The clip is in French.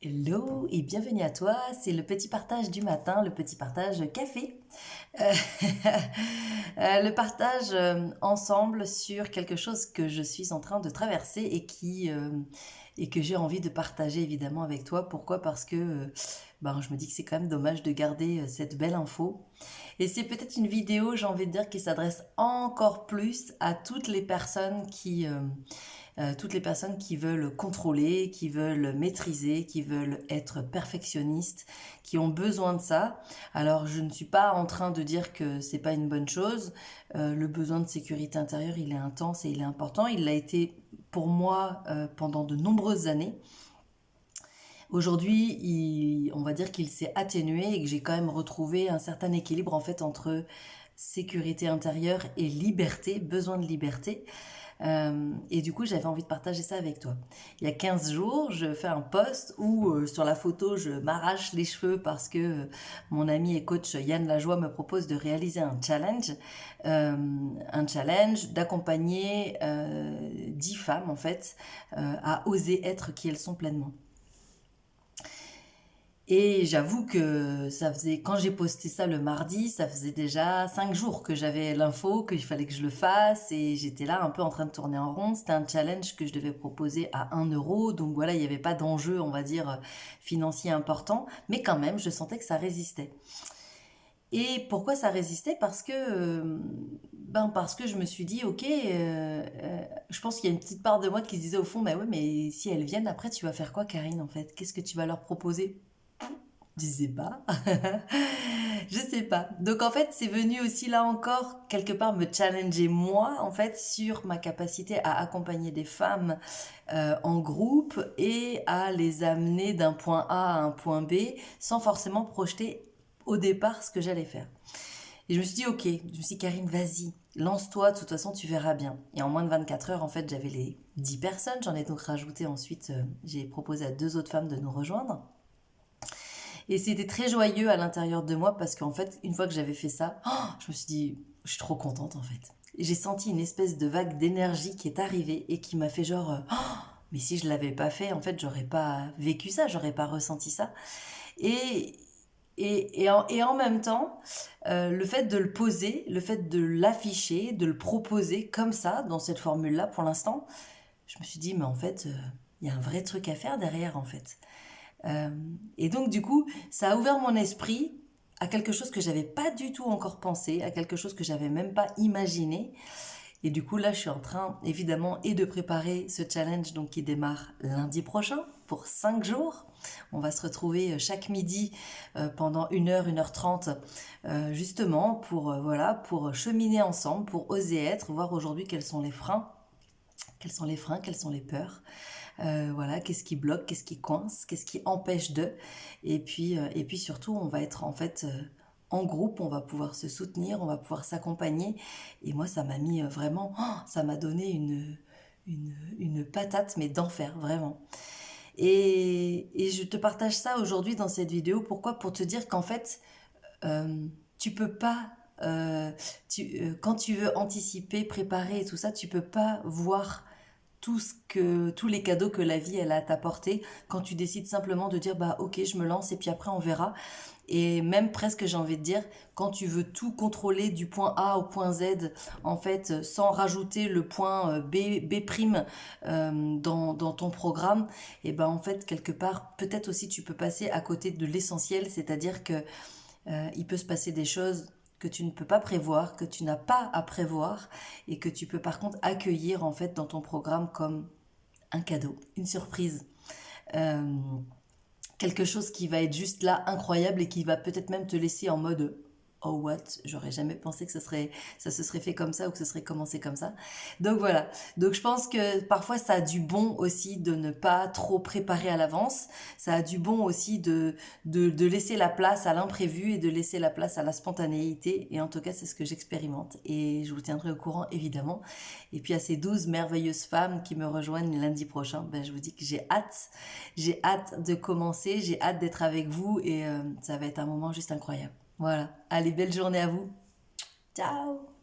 Hello et bienvenue à toi, c'est le petit partage du matin, le petit partage café. Euh, le partage ensemble sur quelque chose que je suis en train de traverser et que j'ai envie de partager évidemment avec toi. Pourquoi? Parce que je me dis que c'est quand même dommage de garder cette belle info. Et c'est peut-être une vidéo, j'ai envie de dire, qui s'adresse encore plus à toutes les personnes qui veulent contrôler, qui veulent maîtriser, qui veulent être perfectionnistes, qui ont besoin de ça. Alors, je ne suis pas en train de dire que c'est pas une bonne chose. Le besoin de sécurité intérieure, il est intense et il est important. Il l'a été pour moi pendant de nombreuses années. Aujourd'hui, on va dire qu'il s'est atténué et que j'ai quand même retrouvé un certain équilibre en fait entre sécurité intérieure et liberté, besoin de liberté. Et du coup, j'avais envie de partager ça avec toi. Il y a 15 jours, je fais un post où sur la photo, je m'arrache les cheveux parce que mon ami et coach Yann Lajoie me propose de réaliser un challenge d'accompagner 10 femmes en fait à oser être qui elles sont pleinement. Et j'avoue que ça faisait, quand j'ai posté ça le mardi, ça faisait déjà 5 jours que j'avais l'info, qu'il fallait que je le fasse, et j'étais là un peu en train de tourner en rond. C'était un challenge que je devais proposer à 1 euro, donc voilà, il n'y avait pas d'enjeu, on va dire, financier important, mais quand même, je sentais que ça résistait. Et pourquoi ça résistait? Parce que je me suis dit, ok, je pense qu'il y a une petite part de moi qui se disait au fond, mais ouais, mais si elles viennent après, tu vas faire quoi, Karine, en fait? Qu'est-ce que tu vas leur proposer? Je sais pas. Je sais pas. Donc en fait, c'est venu aussi là encore quelque part me challenger moi en fait sur ma capacité à accompagner des femmes en groupe et à les amener d'un point A à un point B sans forcément projeter au départ ce que j'allais faire. Et je me suis dit ok, je me suis dit Karine, vas-y, lance-toi, de toute façon tu verras bien. Et en moins de 24 heures en fait, j'avais les 10 personnes, j'en ai donc rajouté ensuite, j'ai proposé à 2 autres femmes de nous rejoindre. Et c'était très joyeux à l'intérieur de moi parce qu'en fait, une fois que j'avais fait ça, je me suis dit, je suis trop contente en fait. J'ai senti une espèce de vague d'énergie qui est arrivée et qui m'a fait genre, mais si je l'avais pas fait, en fait, j'aurais pas vécu ça, j'aurais pas ressenti ça. Et, et en même temps, le fait de le poser, le fait de l'afficher, de le proposer comme ça, dans cette formule-là pour l'instant, je me suis dit, mais en fait, il y a un vrai truc à faire derrière en fait. Euh, et donc, du coup, ça a ouvert mon esprit à quelque chose que j'avais pas du tout encore pensé, à quelque chose que j'avais même pas imaginé. Et du coup, là, je suis en train, évidemment, et de préparer ce challenge donc, qui démarre lundi prochain pour 5 jours. On va se retrouver chaque midi pendant 1 heure, 1 heure 30, justement voilà, pour cheminer ensemble, pour oser être, voir aujourd'hui quels sont les freins, quelles sont les peurs. Voilà, qu'est-ce qui bloque, qu'est-ce qui coince, qu'est-ce qui empêche de. Et puis surtout, on va être en fait en groupe, on va pouvoir se soutenir, on va pouvoir s'accompagner. Et moi, ça m'a mis vraiment, ça m'a donné une patate, mais d'enfer, vraiment. Et je te partage ça aujourd'hui dans cette vidéo. Pourquoi? Pour te dire qu'en fait, tu peux pas quand tu veux anticiper, préparer et tout ça, tu peux pas voir tous les cadeaux que la vie elle a à t'apporter quand tu décides simplement de dire bah ok je me lance et puis après on verra. Et même presque j'ai envie de dire quand tu veux tout contrôler du point A au point Z en fait sans rajouter le point B prime dans ton programme, et ben en fait quelque part peut-être aussi tu peux passer à côté de l'essentiel, c'est-à-dire que il peut se passer des choses que tu ne peux pas prévoir, que tu n'as pas à prévoir et que tu peux par contre accueillir en fait dans ton programme comme un cadeau, une surprise. Euh, Quelque chose qui va être juste là incroyable et qui va peut-être même te laisser en mode oh what, j'aurais jamais pensé que ça se serait fait comme ça ou que ce serait commencé comme ça. Donc voilà. Donc je pense que parfois ça a du bon aussi de ne pas trop préparer à l'avance. Ça a du bon aussi de laisser la place à l'imprévu et de laisser la place à la spontanéité. Et en tout cas, c'est ce que j'expérimente. Et je vous tiendrai au courant évidemment. Et puis à ces 12 merveilleuses femmes qui me rejoignent lundi prochain, ben, je vous dis que j'ai hâte. J'ai hâte de commencer, j'ai hâte d'être avec vous et ça va être un moment juste incroyable. Voilà. Allez, belle journée à vous. Ciao!